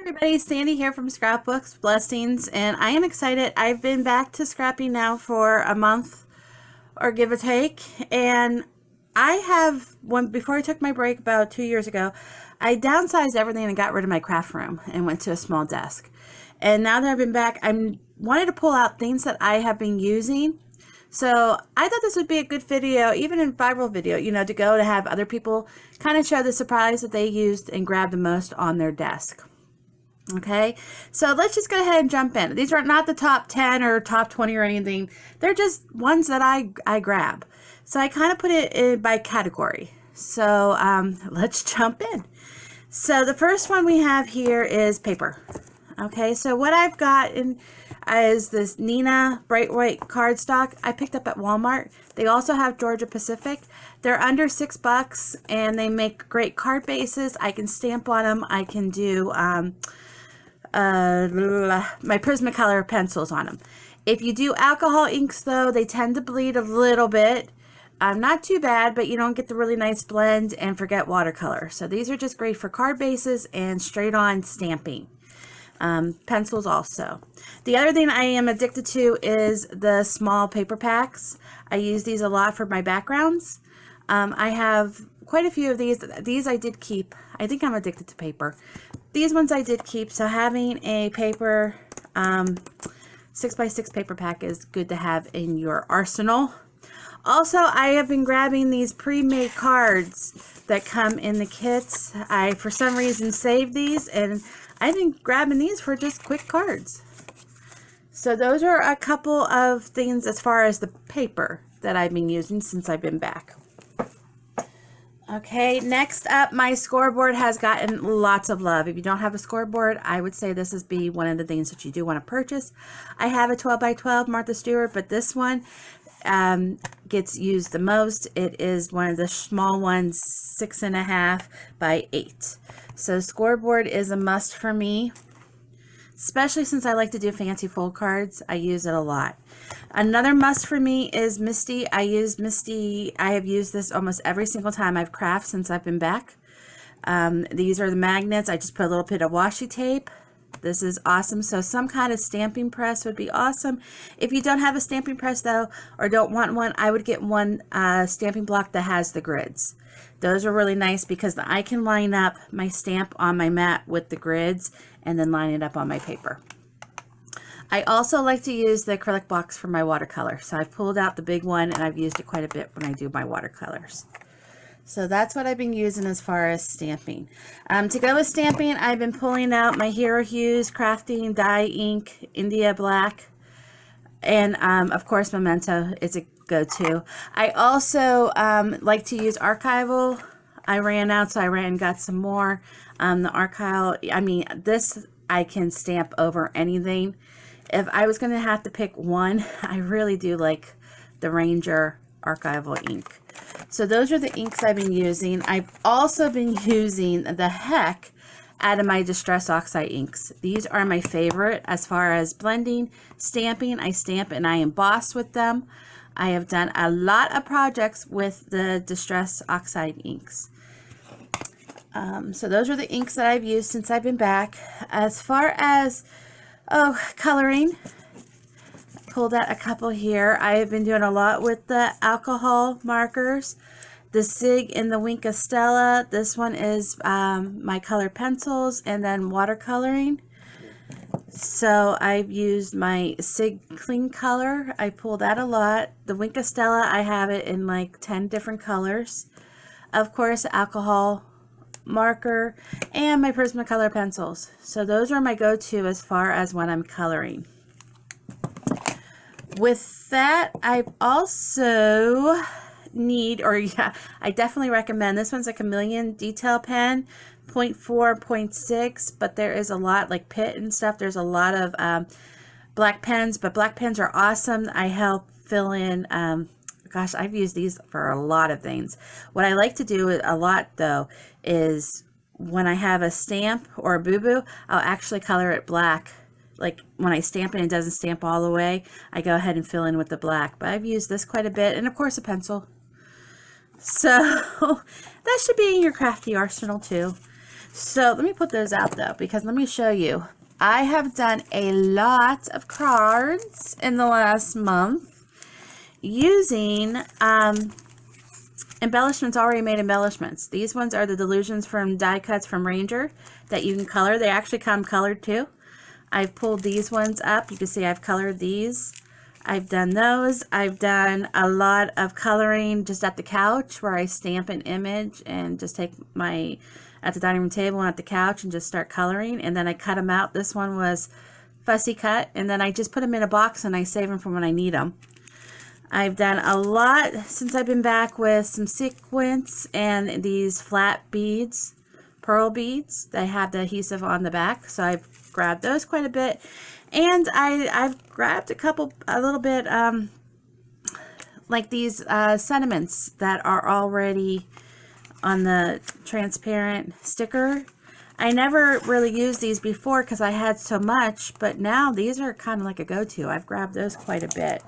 Everybody, Sandy here from Scrapbooks Blessings, and I am excited. I've been back to scrapping now for a month or give or take, and I have before I took my break about 2 years ago. I downsized everything and got rid of my craft room and went to a small desk. And now that I've been back, I'm wanted to pull out things that I have been using. So I thought this would be a good video, even in viral video, to have other people kind of show the surprise that they used and grabbed the most on their desk. Okay, so let's just go ahead and jump in. These are not the top 10 or top 20 or anything. They're just ones that I grab. So I kind of put it in by category. So let's jump in. So the first one we have here is paper. Okay, so what I've got is this Neehna Bright Cardstock I picked up at Walmart. They also have Georgia Pacific. They're under $6 and they make great card bases. I can stamp on them. I can do my Prismacolor pencils on them. If you do alcohol inks though, they tend to bleed a little bit. Not too bad, but you don't get the really nice blend, and forget watercolor. So these are just great for card bases and straight on stamping. Pencils also. The other thing I am addicted to is the small paper packs. I use these a lot for my backgrounds. I have quite a few of these. These I did keep. I think I'm addicted to paper. These ones I did keep, so having a paper 6x6 paper pack is good to have in your arsenal. Also, I have been grabbing these pre-made cards that come in the kits. I, for some reason, saved these, and I've been grabbing these for just quick cards. So those are a couple of things as far as the paper that I've been using since I've been back. Okay, next up, my scoreboard has gotten lots of love. If you don't have a scoreboard, I would say this is one of the things that you do want to purchase. I have a 12x12 Martha Stewart, but this one gets used the most. It is one of the small ones, 6.5 by 8. So scoreboard is a must for me, especially since I like to do fancy fold cards. I use it a lot. Another must for me is Misti. I use Misti. I have used this almost every single time I've crafted since I've been back. These are the magnets. I just put a little bit of washi tape. This is awesome. So some kind of stamping press would be awesome. If you don't have a stamping press though, or don't want one, I would get one stamping block that has the grids. Those are really nice because I can line up my stamp on my mat with the grids and then line it up on my paper. I also like to use the acrylic box for my watercolor. So I've pulled out the big one and I've used it quite a bit when I do my watercolors. So that's what I've been using as far as stamping. To go with stamping, I've been pulling out my Hero Hues, Crafty Dye Ink, India Black, and of course Momento is a go-to. I also like to use archival. I ran out, so I ran and got some more. The archival, I mean, this I can stamp over anything. If I was going to have to pick one, I really do like the Ranger archival ink. So those are the inks I've been using. I've also been using the heck out of my Distress Oxide inks. These are my favorite as far as blending, stamping. I stamp and I emboss with them. I have done a lot of projects with the Distress Oxide inks. So those are the inks that I've used since I've been back. As far as coloring, pulled out a couple here. I have been doing a lot with the alcohol markers, the Sig and the Wink of Stella. This one is my colored pencils, and then watercoloring. So I've used my Sig Clean Color. I pulled that a lot. The Wink of Stella, I have it in like 10 different colors. Of course, alcohol marker, and my Prismacolor pencils. So those are my go-to as far as when I'm coloring. With that, I also I definitely recommend, this one's a Chameleon detail pen, 0.4, 0.6, but there is a lot like Pitt and stuff. There's a lot of black pens, but black pens are awesome. I help fill in, gosh, I've used these for a lot of things. What I like to do a lot though is when I have a stamp or a boo-boo, I'll actually color it black. Like when I stamp it and it doesn't stamp all the way, I go ahead and fill in with the black. But I've used this quite a bit, and of course a pencil. So that should be in your crafty arsenal too. So let me put those out though, because let me show you. I have done a lot of cards in the last month using embellishments, already made embellishments. These ones are the Dylusions from die cuts from Ranger that you can color. They actually come colored too. I've pulled these ones up. You can see I've colored these. I've done those. I've done a lot of coloring just at the couch where I stamp an image and just take my, at the dining room table and at the couch and just start coloring. And then I cut them out. This one was fussy cut. And then I just put them in a box and I save them for when I need them. I've done a lot since I've been back with some sequins and these flat beads, pearl beads. They have the adhesive on the back. So I've grabbed those quite a bit. And I've grabbed a little bit, like these sentiments that are already on the transparent sticker. I never really used these before because I had so much, but now these are kind of like a go-to. I've grabbed those quite a bit.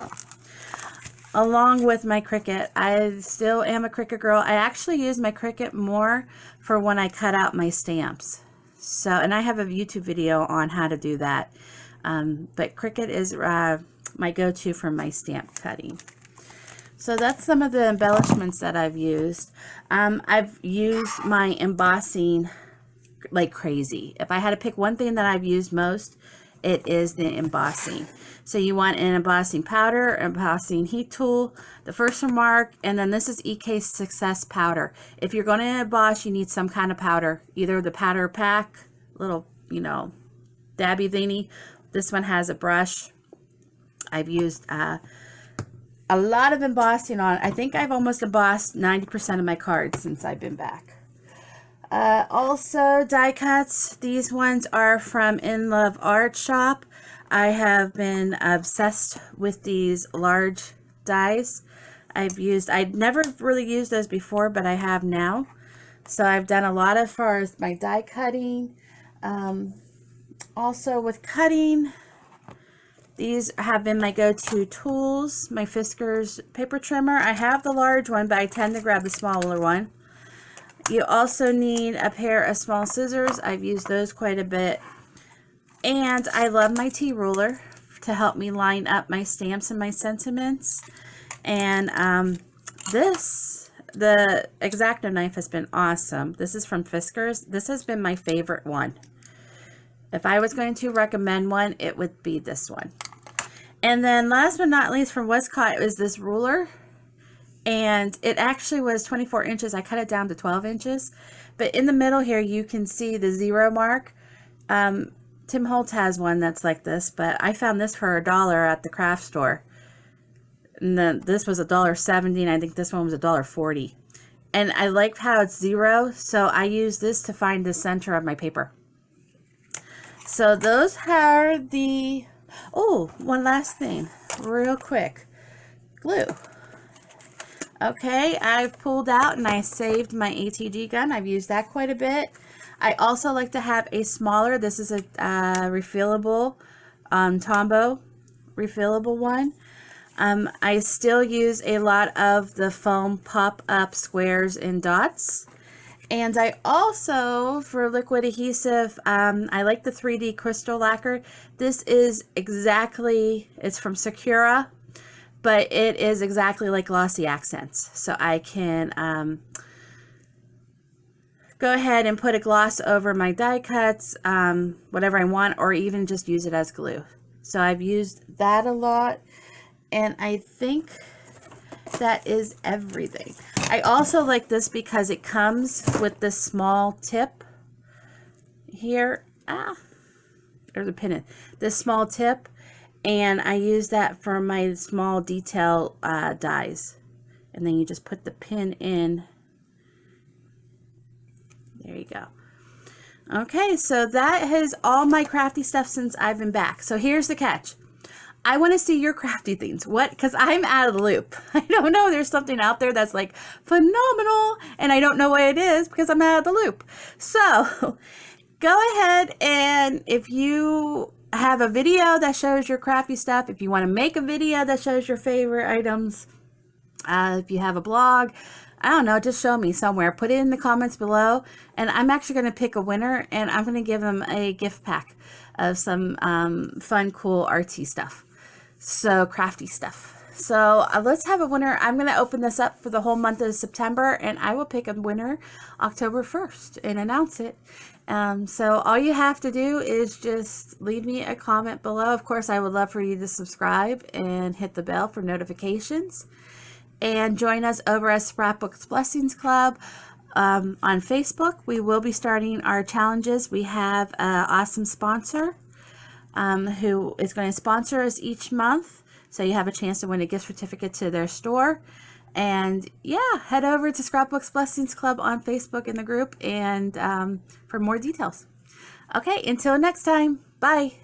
Along with my Cricut. I still am a Cricut girl. I actually use my Cricut more for when I cut out my stamps. So, and I have a YouTube video on how to do that. But Cricut is my go-to for my stamp cutting. So that's some of the embellishments that I've used. I've used my embossing like crazy. If I had to pick one thing that I've used most, it is the embossing. So you want an embossing powder, embossing heat tool, the Versamark, and then this is EK Success powder. If you're going to emboss, you need some kind of powder, either the powder pack, little, you know, dabby thingy. This one has a brush. I've used a lot of embossing on. I think I've almost embossed 90% of my cards since I've been back. Also die cuts. These ones are from In Love Art Shop. I have been obsessed with these large dies. I'd never really used those before, but I have now. So I've done a lot as far as my die cutting. Also with cutting, these have been my go-to tools. My Fiskars paper trimmer. I have the large one, but I tend to grab the smaller one. You also need a pair of small scissors. I've used those quite a bit. And I love my T-ruler to help me line up my stamps and my sentiments. And the X-Acto knife has been awesome. This is from Fiskars. This has been my favorite one. If I was going to recommend one, it would be this one. And then last but not least from Westcott is this ruler. And it actually was 24 inches. I cut it down to 12 inches. But in the middle here, you can see the 0 mark. Tim Holtz has one that's like this, but I found this for $1 at the craft store. And then this was $1.70, and I think this one was $1.40. And I like how it's 0, so I use this to find the center of my paper. So those are the... Oh, one last thing, real quick. Glue. Okay, I've pulled out and I saved my ATG gun. I've used that quite a bit. I also like to have a smaller, this is a refillable Tombow refillable one. I still use a lot of the foam pop-up squares and dots. And I also, for liquid adhesive, I like the 3D Crystal Lacquer. This is exactly, it's from Sakura, but it is exactly like Glossy Accents. So I can go ahead and put a gloss over my die cuts, whatever I want, or even just use it as glue. So I've used that a lot, and I think that is everything. I also like this because it comes with this small tip here. There's a pin in this small tip, and I use that for my small detail dies. And then you just put the pin in. There you go. Okay, so that is all my crafty stuff since I've been back. So here's the catch. I want to see your crafty things. What? Because I'm out of the loop. I don't know. There's something out there that's like phenomenal, and I don't know what it is because I'm out of the loop. So go ahead, and if you have a video that shows your crafty stuff, if you want to make a video that shows your favorite items, if you have a blog, I don't know, just show me somewhere. Put it in the comments below, and I'm actually going to pick a winner, and I'm going to give them a gift pack of some fun, cool, artsy stuff. So, crafty stuff. So, let's have a winner. I'm going to open this up for the whole month of September, and I will pick a winner October 1st and announce it. So all you have to do is just leave me a comment below. Of course, I would love for you to subscribe and hit the bell for notifications. And join us over at Scrapbooks Blessings Club on Facebook. We will be starting our challenges. We have an awesome sponsor who is going to sponsor us each month. So you have a chance to win a gift certificate to their store. And yeah, head over to Scrapbooks Blessings Club on Facebook in the group and for more details. Okay, until next time, bye.